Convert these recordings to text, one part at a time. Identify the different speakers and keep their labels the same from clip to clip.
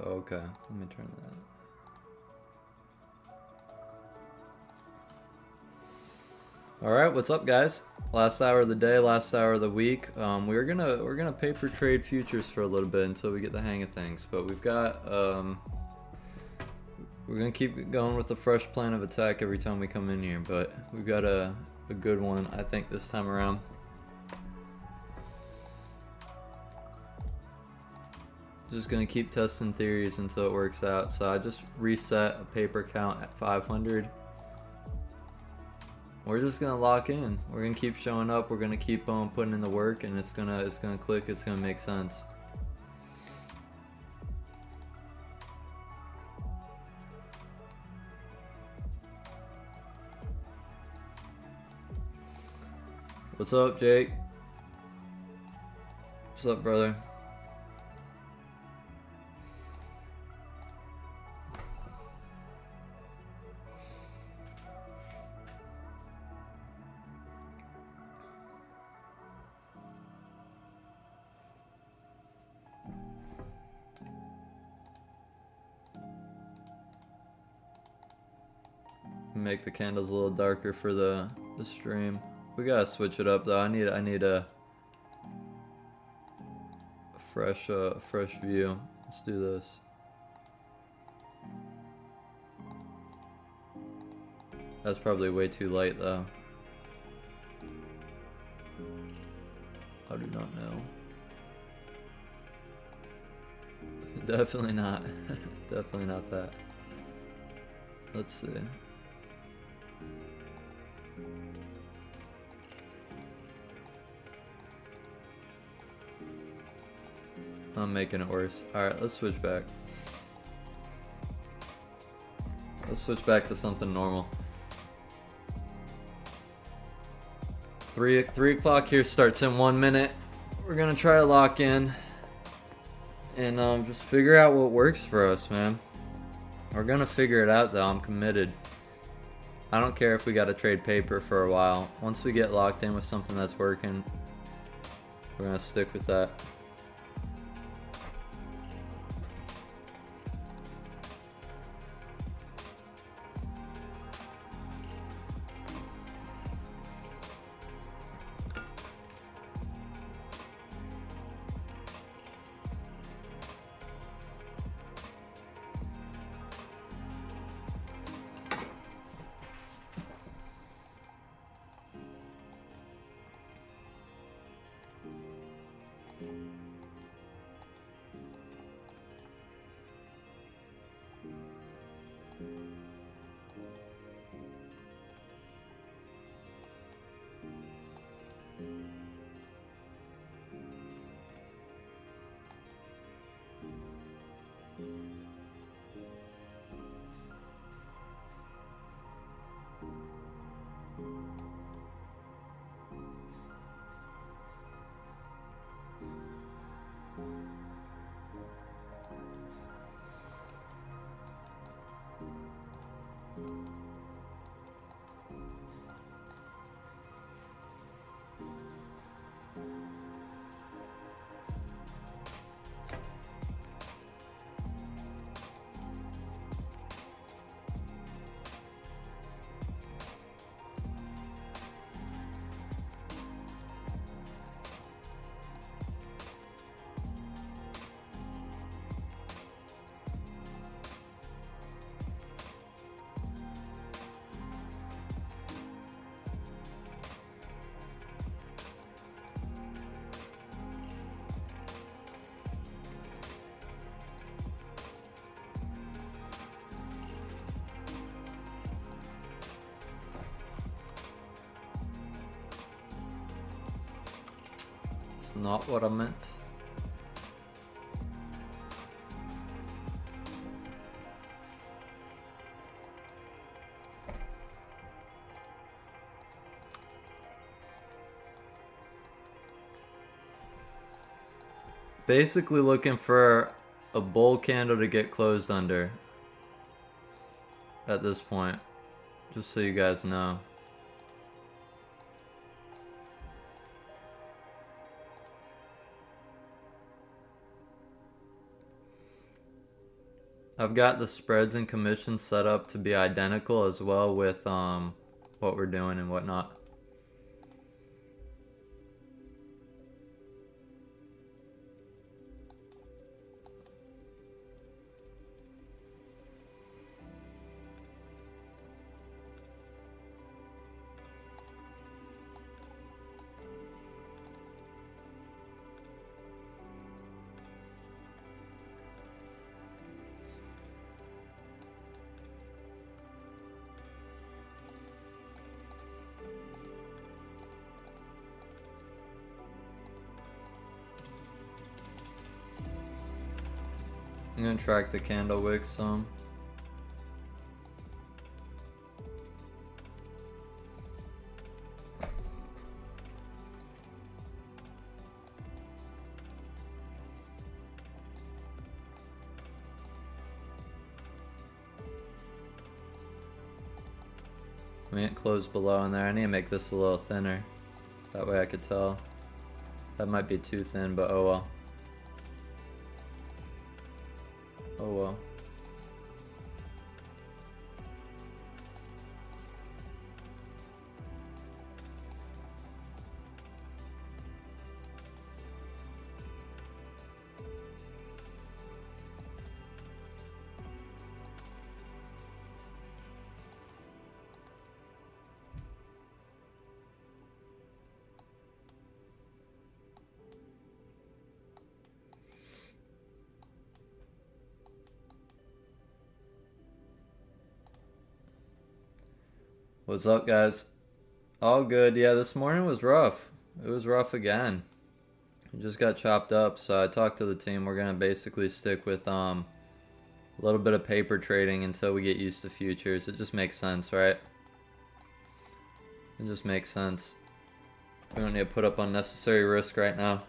Speaker 1: Oh, okay. Let me turn that. All right, what's up, guys? Last hour of the day, last hour of the week. We're gonna paper trade futures for a little bit until we get the hang of things. But we've got we're gonna keep going with the fresh plan of attack every time we come in here. But we've got a good one, I think, this time around. Just gonna keep testing theories until it works out. So I just reset a paper count at 500. We're just gonna lock in. We're gonna keep showing up. We're gonna keep on putting in the work, and it's gonna click. It's gonna make sense. What's up, Jake? What's up, brother? Make the candles a little darker for the stream. We gotta switch it up though. I need a fresh view. Let's do this. That's probably way too light though. I do not know. Definitely not. Definitely not that. Let's see. I'm making it worse. Alright, let's switch back. Let's switch back to something normal. 3 o'clock here starts in 1 minute. We're gonna try to lock in and just figure out what works for us, man. We're gonna figure it out though. I'm committed. I don't care if we gotta trade paper for a while. Once we get locked in with something that's working, we're gonna stick with that. Not what I meant. Basically looking for a bull candle to get closed under at this point, just so you guys know. I've got the spreads and commissions set up to be identical as well with what we're doing and whatnot. I'm gonna track the candle wick some. I mean, it closed below in there. I need to make this a little thinner. That way I could tell. That might be too thin, but oh well. Oh well. What's up, guys? All good. Yeah, this morning was rough. It was rough again. It just got chopped up, so I talked to the team. We're gonna basically stick with a little bit of paper trading until we get used to futures. It just makes sense, right? It just makes sense. We don't need to put up unnecessary risk right now.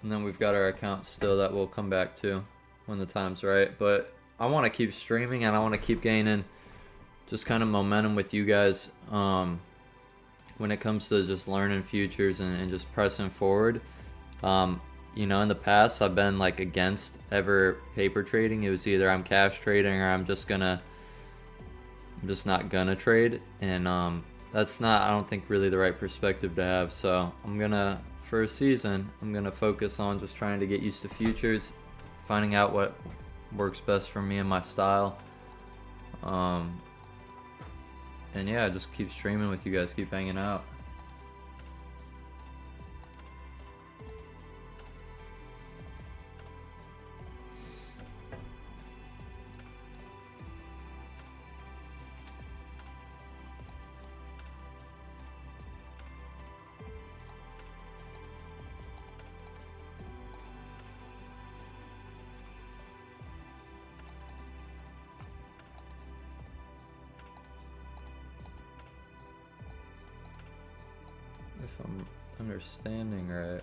Speaker 1: And then we've got our account still that we'll come back to when the time's right. But I want to keep streaming and I want to keep gaining just kind of momentum with you guys when it comes to just learning futures and just pressing forward. You know, in the past I've been like against ever paper trading. It was either I'm cash trading or I'm just not gonna trade, and that's not, I don't think, really the right perspective to have. So for a season, I'm gonna focus on just trying to get used to futures, finding out what works best for me and my style. And yeah, just keep streaming with you guys, keep hanging out. If I'm understanding right.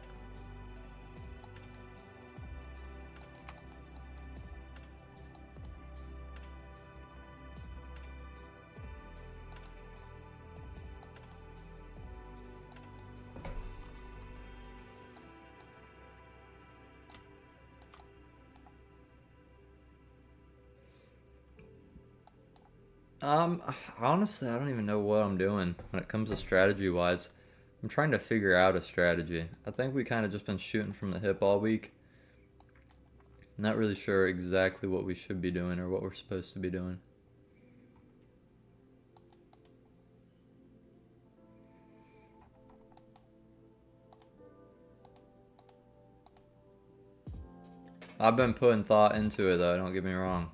Speaker 1: Honestly, I don't even know what I'm doing when it comes to strategy wise. I'm trying to figure out a strategy. I think we kind of just been shooting from the hip all week. Not really sure exactly what we should be doing or what we're supposed to be doing. I've been putting thought into it though, don't get me wrong.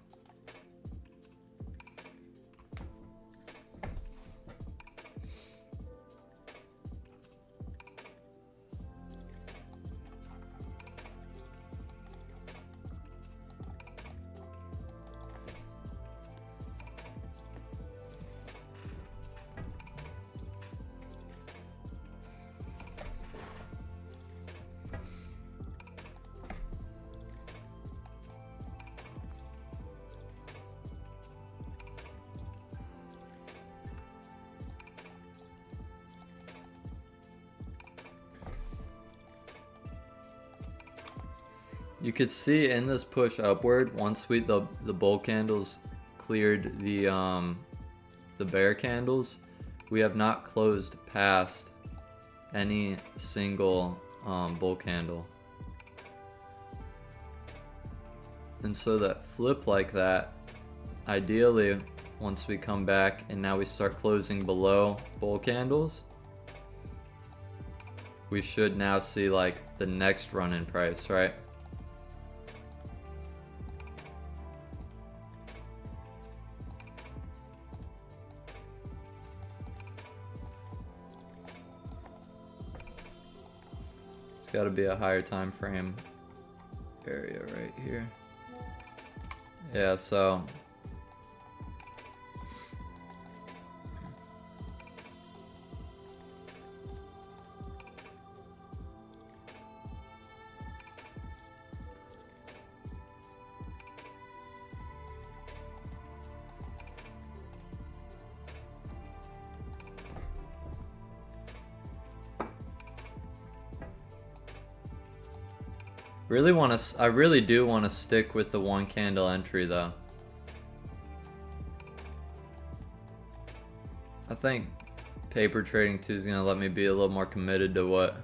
Speaker 1: You could see in this push upward, once the bull candles cleared the bear candles, we have not closed past any single bull candle. And so that flip like that, ideally, once we come back and now we start closing below bull candles, we should now see like the next run in price, right? It's got to be a higher time frame area right here. Yeah, so I really do want to stick with the one candle entry though. I think paper trading 2 is gonna let me be a little more committed to what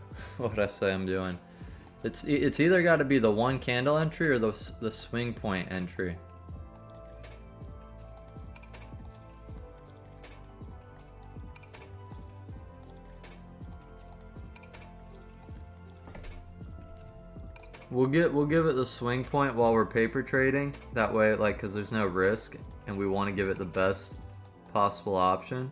Speaker 1: I say I'm doing. It's either got to be the one candle entry or the swing point entry. We'll give it the swing point while we're paper trading. That way, like, because there's no risk, and we want to give it the best possible option.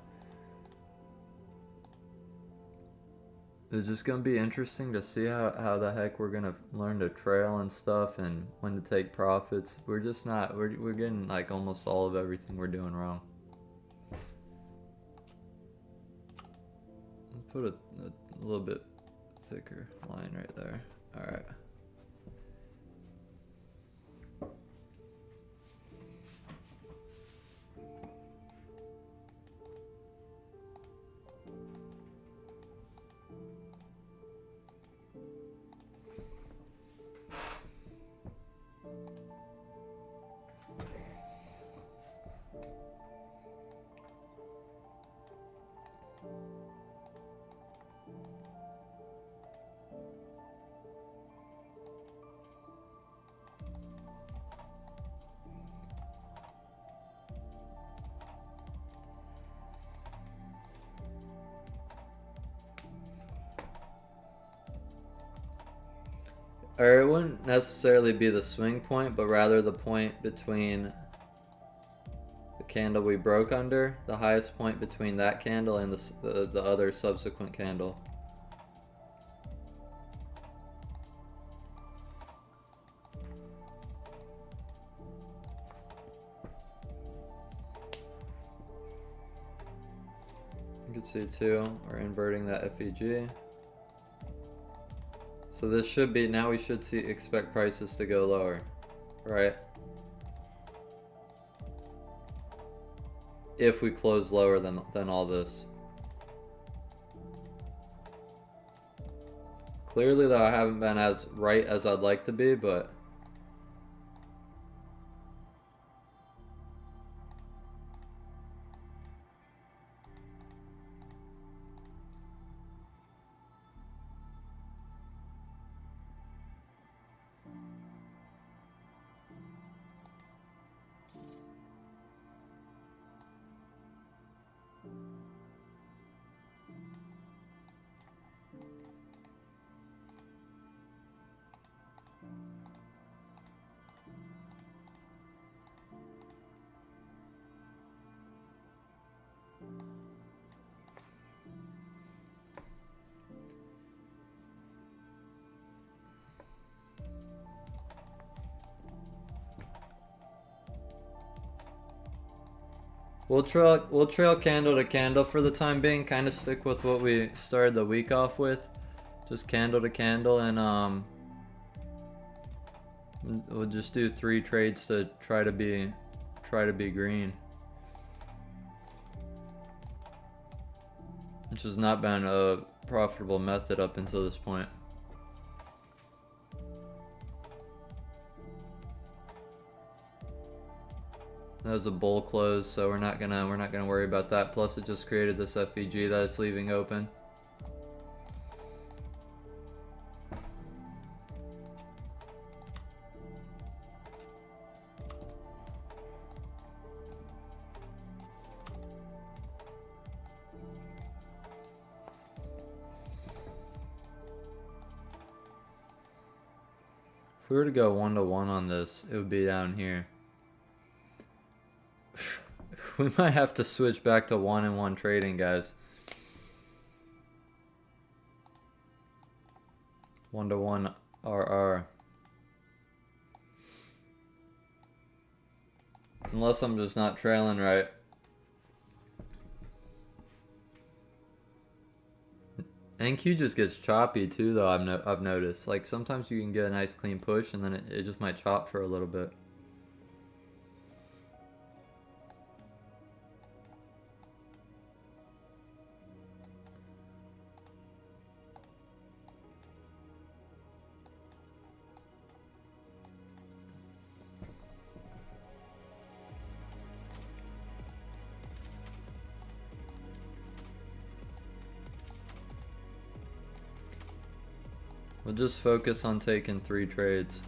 Speaker 1: It's just gonna be interesting to see how the heck we're gonna learn to trail and stuff, and when to take profits. We're just not. We're getting like almost all of everything we're doing wrong. I'll put a little bit thicker line right there. All right. Or it wouldn't necessarily be the swing point, but rather the point between the candle we broke under, the highest point between that candle and the other subsequent candle. You can see too, we're inverting that FEG. So this should be, now we should expect prices to go lower, right? If we close lower than all this. Clearly though, I haven't been as right as I'd like to be, but we'll trail candle to candle for the time being, kind of stick with what we started the week off with. Just candle to candle, and we'll just do 3 trades to try to be green. Which has not been a profitable method up until this point. That was a bull close, so we're not gonna worry about that. Plus, it just created this FVG that it's leaving open. If we were to go 1-to-1 on this, it would be down here. We might have to switch back to 1-in-1 trading, guys. 1-to-1 RR. Unless I'm just not trailing right. NQ just gets choppy too, though. I've noticed. Like sometimes you can get a nice clean push, and then it just might chop for a little bit. We'll just focus on taking 3 trades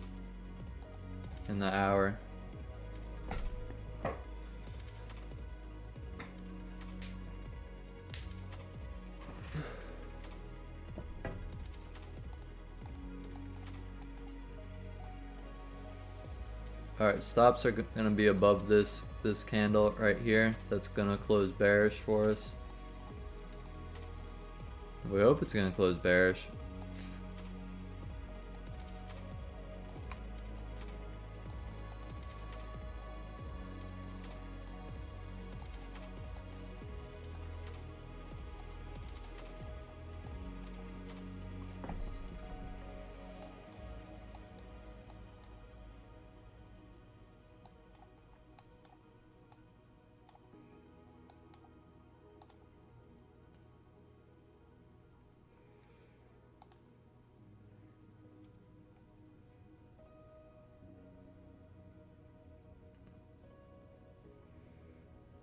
Speaker 1: in the hour. Alright, stops are gonna be above this candle right here. That's gonna close bearish for us. We hope it's gonna close bearish.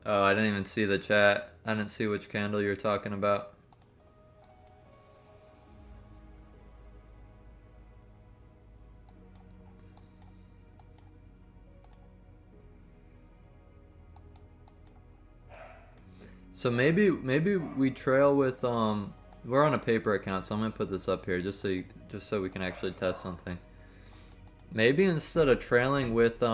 Speaker 1: Oh, I didn't even see the chat. I didn't see which candle you're talking about. So maybe we trail with we're on a paper account, so I'm gonna put this up here just so we can actually test something. Maybe instead of trailing with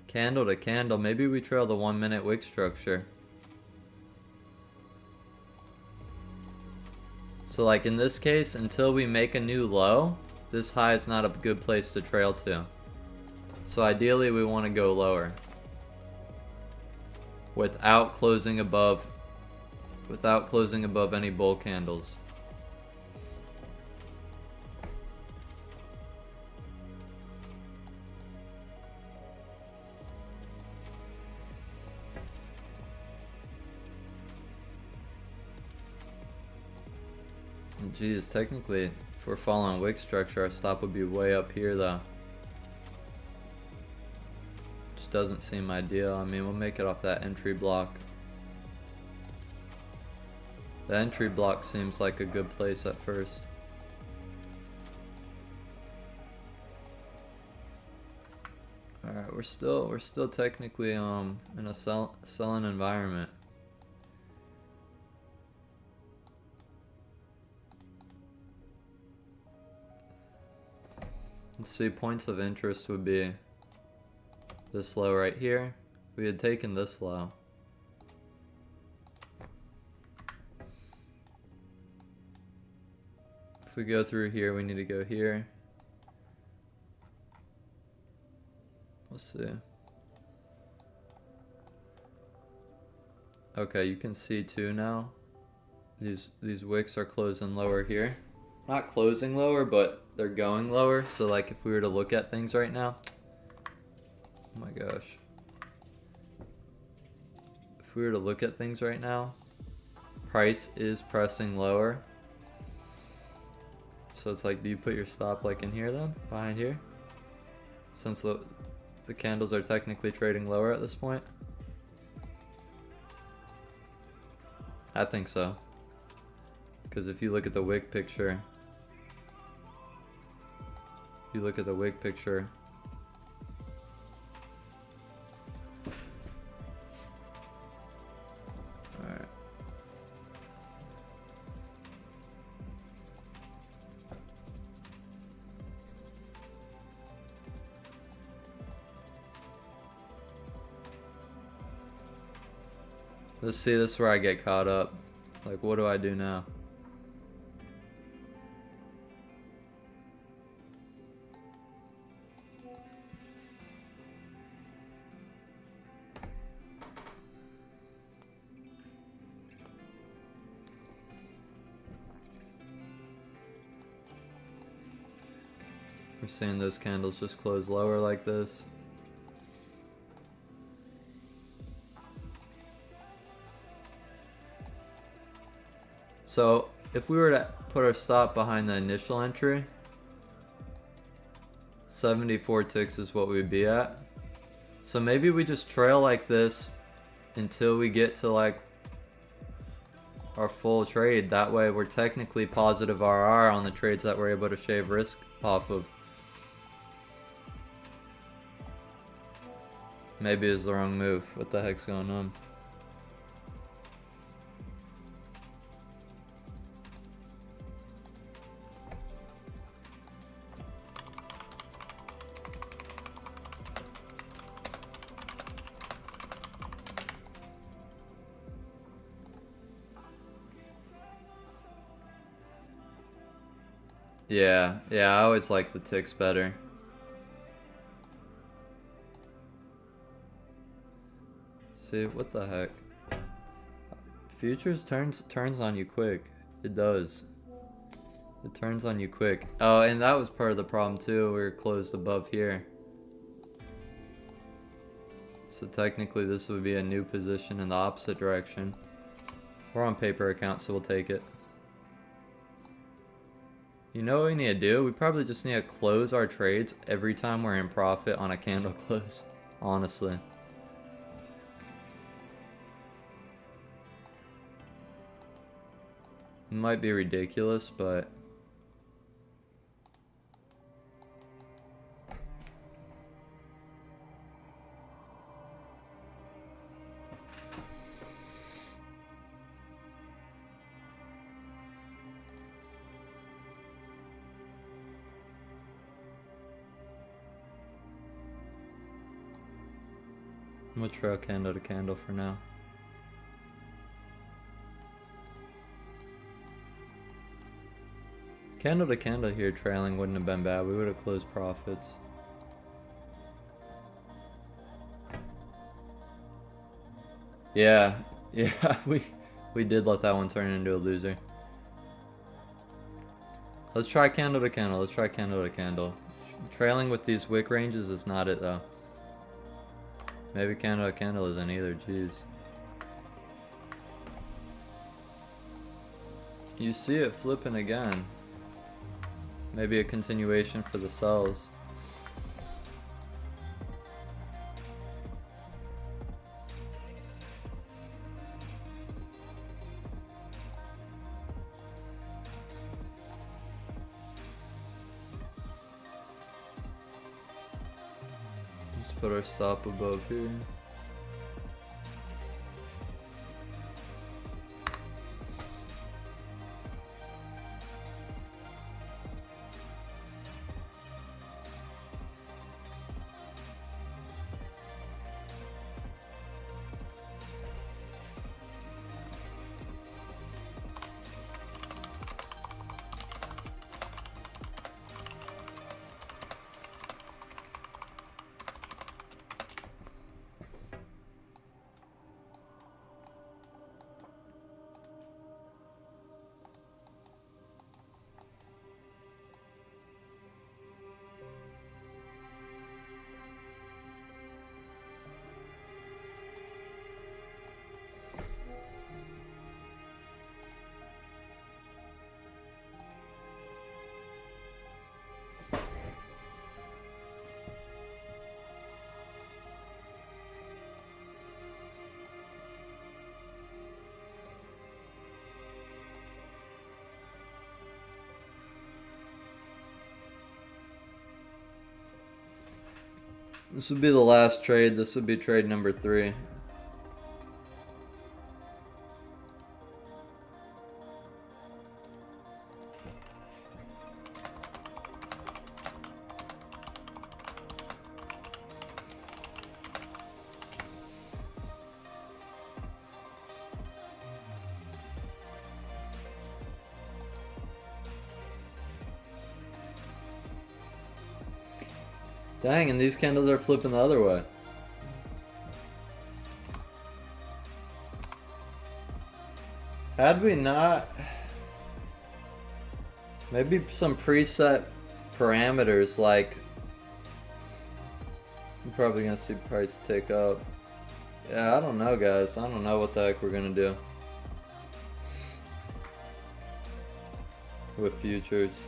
Speaker 1: candle to candle, maybe we trail the 1-minute wick structure. So like in this case, until we make a new low, this high is not a good place to trail to. So ideally we want to go lower without closing above any bull candles. Geez, technically, if we're following wick structure, our stop would be way up here though. Just doesn't seem ideal. I mean, we'll make it off that entry block. The entry block seems like a good place at first. Alright, we're still technically in a selling environment. Let's see, points of interest would be this low right here. We had taken this low. If we go through here, we need to go here. Let's see. Okay, you can see too now. These wicks are closing lower here. Not closing lower, but they're going lower. So like if we were to look at things right now, oh my gosh. If we were to look at things right now, price is pressing lower. So it's like, do you put your stop like in here then, behind here? since the candles are technically trading lower at this point? I think so. Because if you look at the wick picture, alright. Let's see, this is where I get caught up. Like, what do I do now? We're seeing those candles just close lower like this. So if we were to put our stop behind the initial entry, 74 ticks is what we'd be at. So maybe we just trail like this until we get to like our full trade. That way we're technically positive RR on the trades that we're able to shave risk off of. Maybe it's the wrong move. What the heck's going on? Yeah, I always like the ticks better. See, what the heck? Futures turns on you quick. It does. It turns on you quick. Oh, and that was part of the problem too. We were closed above here. So technically this would be a new position in the opposite direction. We're on paper account, so we'll take it. You know what we need to do? We probably just need to close our trades every time we're in profit on a candle close. Honestly. It might be ridiculous, but... we'll trail candle to candle for now. Candle to candle here trailing wouldn't have been bad. We would have closed profits. Yeah, we did let that one turn into a loser. Let's try candle to candle. Let's try candle to candle. Trailing with these wick ranges is not it though. Maybe candle to candle isn't either. Jeez. You see it flipping again. Maybe a continuation for the sells. Let's put our stop above here. This would be the last trade. This would be trade number 3. Dang, and these candles are flipping the other way. Had we not... Maybe some preset parameters like... I'm probably gonna see price tick up. Yeah, I don't know, guys. I don't know what the heck we're gonna do with futures.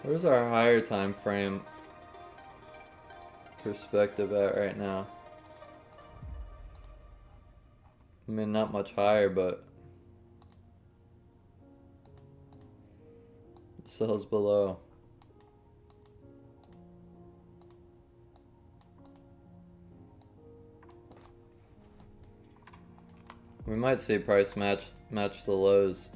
Speaker 1: Where's our higher time frame perspective at right now? I mean, not much higher, but it sells below. We might see price match the lows.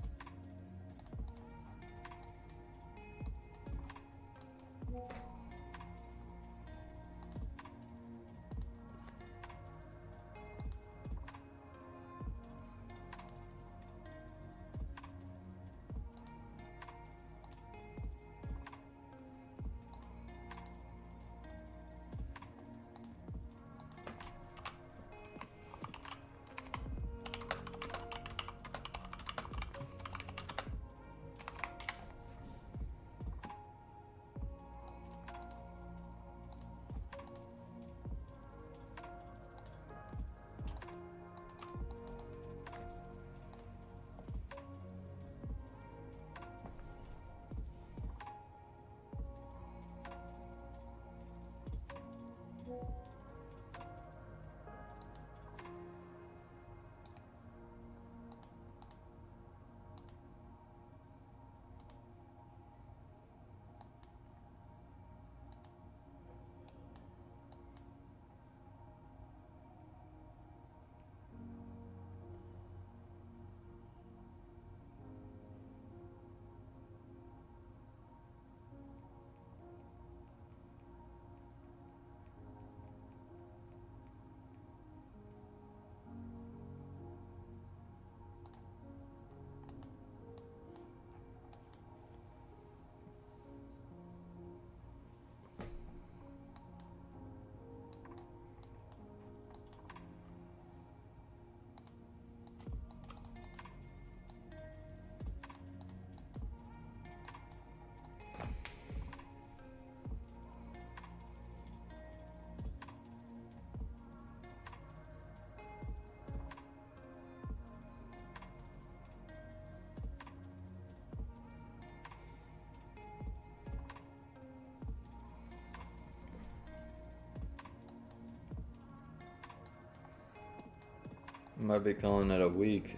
Speaker 1: Might be calling it a week.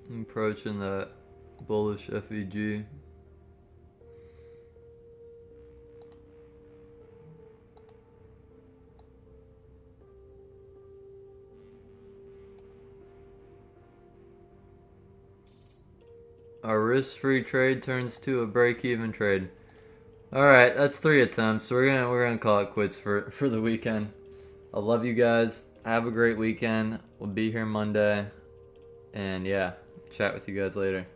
Speaker 1: I'm approaching that bullish FEG. Our risk-free trade turns to a break-even trade. All right, that's 3 attempts. So we're gonna call it quits for the weekend. I love you guys. Have a great weekend. We'll be here Monday, and yeah, chat with you guys later.